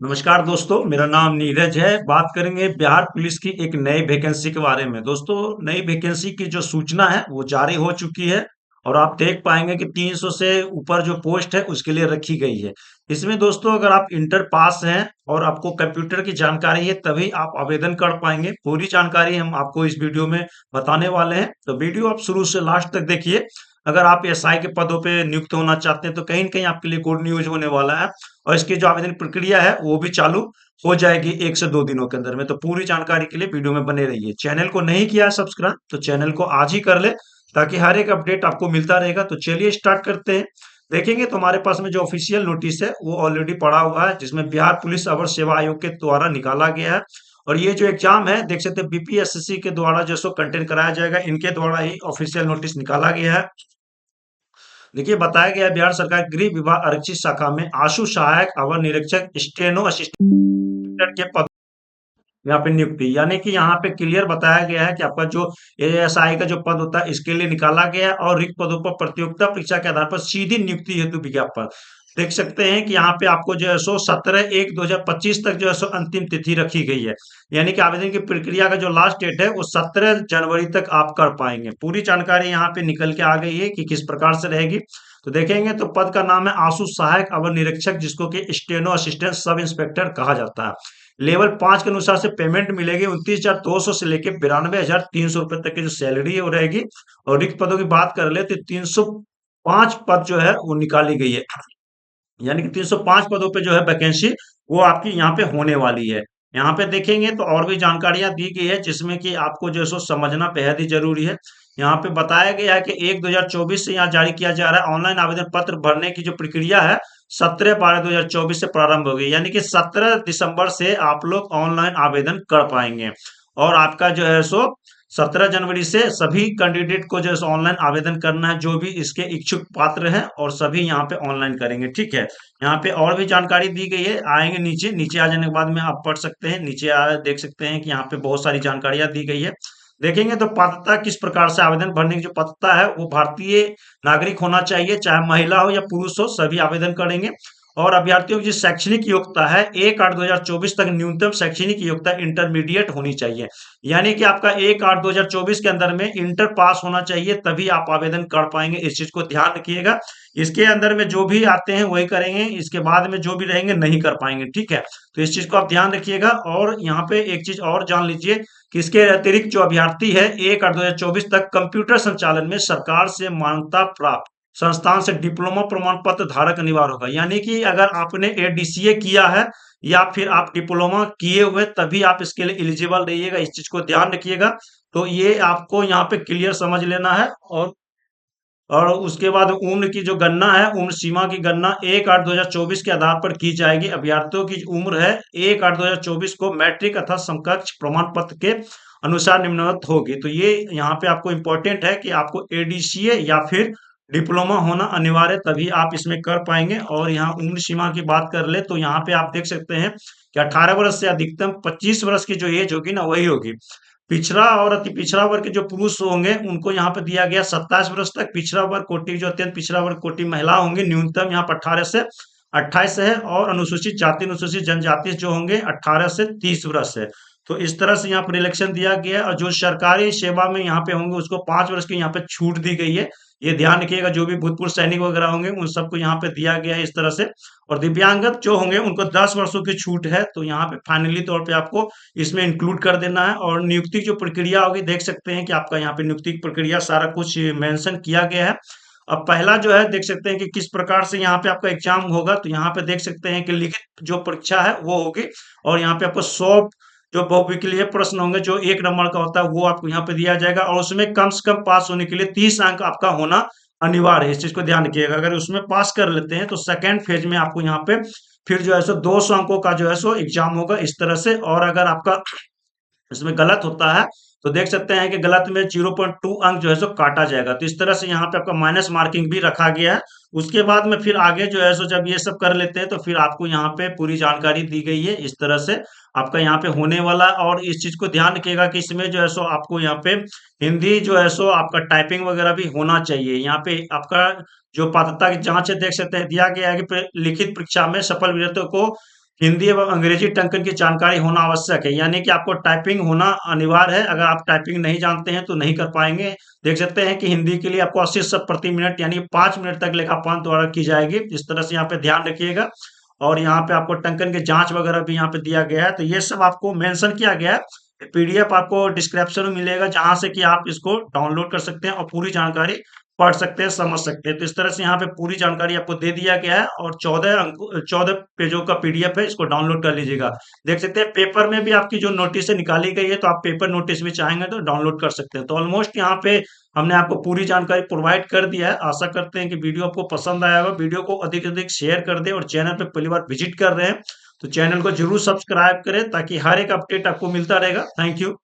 नमस्कार दोस्तों, मेरा नाम नीरज है। बात करेंगे बिहार पुलिस की एक नई वैकेंसी के बारे में। दोस्तों, नई वैकेंसी की जो सूचना है वो जारी हो चुकी है और आप देख पाएंगे कि 300 से ऊपर जो पोस्ट है उसके लिए रखी गई है। इसमें दोस्तों अगर आप इंटर पास हैं और आपको कंप्यूटर की जानकारी है तभी आप आवेदन कर पाएंगे। पूरी जानकारी हम आपको इस वीडियो में बताने वाले हैं, तो वीडियो आप शुरू से लास्ट तक देखिए। अगर आप एसआई के पदों पे नियुक्त होना चाहते हैं तो कहीं न कहीं आपके लिए गुड न्यूज़ होने वाला है। और इसकी जो आवेदन प्रक्रिया है वो भी चालू हो जाएगी 1 से 2 दिनों के अंदर में। तो पूरी जानकारी के लिए वीडियो में बने रहिए। चैनल को नहीं किया है सब्सक्राइब तो चैनल को आज ही कर ले, ताकि हर एक अपडेट आपको मिलता रहेगा। तो चलिए स्टार्ट करते हैं। देखेंगे तो हमारे पास में जो ऑफिशियल नोटिस है वो ऑलरेडी पड़ा हुआ है, जिसमें बिहार पुलिस अवर सेवा आयोग के द्वारा निकाला गया है। और ये जो एग्जाम है देख सकते हैं बीपीएससी के द्वारा जो सो कंटेंट कराया जाएगा, इनके द्वारा ही ऑफिशियल नोटिस निकाला गया है। देखिए बताया गया है बिहार सरकार गृह विभाग आरक्षित शाखा में आशु सहायक अवर निरीक्षक स्टेनो असिस्टेंट के पद यहाँ पे नियुक्ति, यानी कि यहाँ पे क्लियर बताया गया है कि आपका जो एएसआई का जो पद होता है इसके लिए निकाला गया है और रिक्त पदों पर प्रतियोगिता परीक्षा के आधार पर सीधी नियुक्ति हेतु विज्ञापन। देख सकते हैं कि यहाँ पे आपको जो है सो 17/1/2025 तक जो है सो अंतिम तिथि रखी गई है। यानी कि आवेदन की प्रक्रिया का जो लास्ट डेट है वो 17 जनवरी तक आप कर पाएंगे। पूरी जानकारी यहाँ पे निकल के आ गई है कि किस प्रकार से रहेगी। तो देखेंगे तो पद का नाम है आशु सहायक अवर निरीक्षक, जिसको कि स्टेनो असिस्टेंट सब इंस्पेक्टर कहा जाता है। लेवल 5 के अनुसार से पेमेंट मिलेगी 29,200 से लेके 92,300 रुपए तक की जो सैलरी है वो रहेगी। और रिक्त पदों की बात कर ले तो 305 पद जो है वो निकाली गई है। यानी कि 305 पदों पे जो है वैकेंसी वो आपकी यहाँ पे होने वाली है। यहाँ पे देखेंगे तो और भी जानकारियां दी गई है, जिसमें कि आपको जो है सो समझना बेहद ही जरूरी है। यहाँ पे बताया गया है कि 1/2024 से यहाँ जारी किया जा रहा है ऑनलाइन आवेदन पत्र भरने की जो प्रक्रिया है 17/12/2024 से प्रारंभ होगी। यानी कि 17 दिसंबर से आप लोग ऑनलाइन आवेदन कर पाएंगे। और आपका जो है सो 17 जनवरी से सभी कैंडिडेट को जो है ऑनलाइन आवेदन करना है, जो भी इसके इच्छुक पात्र हैं, और सभी यहाँ पे ऑनलाइन करेंगे। ठीक है, यहाँ पे और भी जानकारी दी गई है। आएंगे नीचे, नीचे आ जाने के बाद में आप पढ़ सकते हैं। नीचे देख सकते हैं कि यहाँ पे बहुत सारी जानकारियां दी गई है। देखेंगे तो पात्रता किस प्रकार से आवेदन भरने की जो पात्रता है वो भारतीय नागरिक होना चाहिए, चाहे महिला हो या पुरुष हो, सभी आवेदन करेंगे। और अभ्यर्थियों की जो शैक्षणिक योग्यता है 1/8/2024 तक न्यूनतम शैक्षणिक योग्यता इंटरमीडिएट होनी चाहिए। यानी कि आपका 1/8/2024 के अंदर में इंटर पास होना चाहिए, तभी आप आवेदन कर पाएंगे। इस चीज को ध्यान रखिएगा। इसके अंदर में जो भी आते हैं वही करेंगे, इसके बाद में जो भी रहेंगे नहीं कर पाएंगे। ठीक है, तो इस चीज को आप ध्यान रखिएगा। और यहाँ पे एक चीज और जान लीजिए कि इसके अतिरिक्त जो अभ्यर्थी है 1/8/2024 तक कंप्यूटर संचालन में सरकार से मान्यता प्राप्त संस्थान से डिप्लोमा प्रमाण पत्र धारक अनिवार्य होगा। यानी कि अगर आपने एडीसीए किया है या फिर आप डिप्लोमा किए हुए तभी आप इसके लिए एलिजिबल रहिएगा। इस चीज को ध्यान रखिएगा। तो ये आपको यहाँ पे क्लियर समझ लेना है। और उसके बाद उम्र की जो गणना है, उम्र सीमा की गणना 1/8/2024 के आधार पर की जाएगी। अभ्यर्थियों की उम्र है 1/8/2024 को मैट्रिक अथवा समकक्ष प्रमाण पत्र के अनुसार निम्नवत होगी। तो ये यहाँ पे आपको इम्पोर्टेंट है कि आपको एडीसीए या फिर डिप्लोमा होना अनिवार्य, तभी आप इसमें कर पाएंगे। और यहाँ उम्र सीमा की बात कर ले तो यहाँ पे आप देख सकते हैं कि 18 वर्ष से अधिकतम 25 वर्ष की जो एज होगी ना वही होगी। पिछड़ा और अति पिछड़ा वर्ग के जो पुरुष होंगे उनको यहाँ पे दिया गया 27 वर्ष तक। पिछड़ा वर्ग कोटि जो अत्यंत पिछड़ा वर्ग कोटि महिला होंगे न्यूनतम यहाँ पर 18 से 28 है। और अनुसूचित जाति अनुसूचित जनजाति जो होंगे 18 से 30 वर्ष है। तो इस तरह से यहाँ पर इलेक्शन दिया गया है। और जो सरकारी सेवा में यहाँ पे होंगे उसको 5 वर्ष की यहाँ पे छूट दी गई है। ये ध्यान रखिएगा, जो भी भूतपूर्व सैनिक वगैरह होंगे उन सबको यहाँ पे दिया गया है इस तरह से। और दिव्यांगत जो होंगे उनको 10 वर्षों की छूट है। तो यहाँ पे फाइनली तौर पे आपको इसमें इंक्लूड कर देना है। और नियुक्ति की जो प्रक्रिया होगी देख सकते हैं कि आपका यहाँ पे नियुक्ति की प्रक्रिया सारा कुछ मेंशन किया गया है। अब पहला जो है देख सकते हैं कि किस प्रकार से यहाँ पे आपका एग्जाम होगा। तो यहाँ पे देख सकते हैं कि लिखित जो परीक्षा है वो होगी। और यहाँ पे आपको 100 जो बहुविकल्पीय प्रश्न होंगे जो 1 नंबर का होता है वो आपको यहाँ पे दिया जाएगा। और उसमें कम से कम पास होने के लिए 30 अंक आपका होना अनिवार्य है। इस चीज को ध्यान रखिएगा। अगर उसमें पास कर लेते हैं तो सेकेंड फेज में आपको यहाँ पे फिर जो है सो 200 अंकों का जो है सो एग्जाम होगा इस तरह से। और अगर आपका इसमें गलत होता है तो देख सकते हैं कि गलत में 0.2 अंक जो है सो काटा जाएगा। तो इस तरह से यहाँ पे आपका माइनस मार्किंग भी रखा गया है। उसके बाद में फिर आगे जो है सो जब ये सब कर लेते हैं तो फिर आपको यहाँ पे पूरी जानकारी दी गई है इस तरह से आपका यहाँ पे होने वाला। और इस चीज को ध्यान रखिएगा कि इसमें जो है सो आपको यहाँ पे हिंदी जो है सो आपका टाइपिंग वगैरह भी होना चाहिए। यहाँ पे आपका जो पात्रता की जांच है देख सकते हैं दिया गया है कि लिखित परीक्षा में सफल विद्यार्थियों को हिंदी एवं अंग्रेजी टंकन की जानकारी होना आवश्यक है, यानी कि आपको टाइपिंग होना अनिवार्य है। अगर आप टाइपिंग नहीं जानते हैं तो नहीं कर पाएंगे। देख सकते हैं कि हिंदी के लिए आपको 80 शब्द प्रति मिनट यानी 5 मिनट तक लेखापाल द्वारा की जाएगी। इस तरह से यहाँ पे ध्यान रखिएगा। और यहाँ पे आपको टंकन की जांच वगैरह भी यहाँ पे दिया गया है, तो ये सब आपको मेंशन किया गया है। पीडीएफ आपको डिस्क्रिप्शन में मिलेगा, जहां से कि आप इसको डाउनलोड कर सकते हैं और पूरी जानकारी पढ़ सकते हैं, समझ सकते हैं। तो इस तरह से यहाँ पे पूरी जानकारी आपको दे दिया गया है, और 14 पेजों का पीडीएफ है, इसको डाउनलोड कर लीजिएगा। देख सकते हैं पेपर में भी आपकी जो नोटिस निकाली गई है, तो आप पेपर नोटिस भी चाहेंगे तो डाउनलोड कर सकते हैं। तो ऑलमोस्ट यहाँ पे हमने आपको पूरी जानकारी प्रोवाइड कर दिया है। आशा करते हैं कि वीडियो आपको पसंद आया होगा। वीडियो को अधिक से अधिक शेयर कर दें, और चैनल पे पहली बार विजिट कर रहे हैं तो चैनल को जरूर सब्सक्राइब करें, ताकि हर एक अपडेट आपको मिलता रहेगा। Thank you.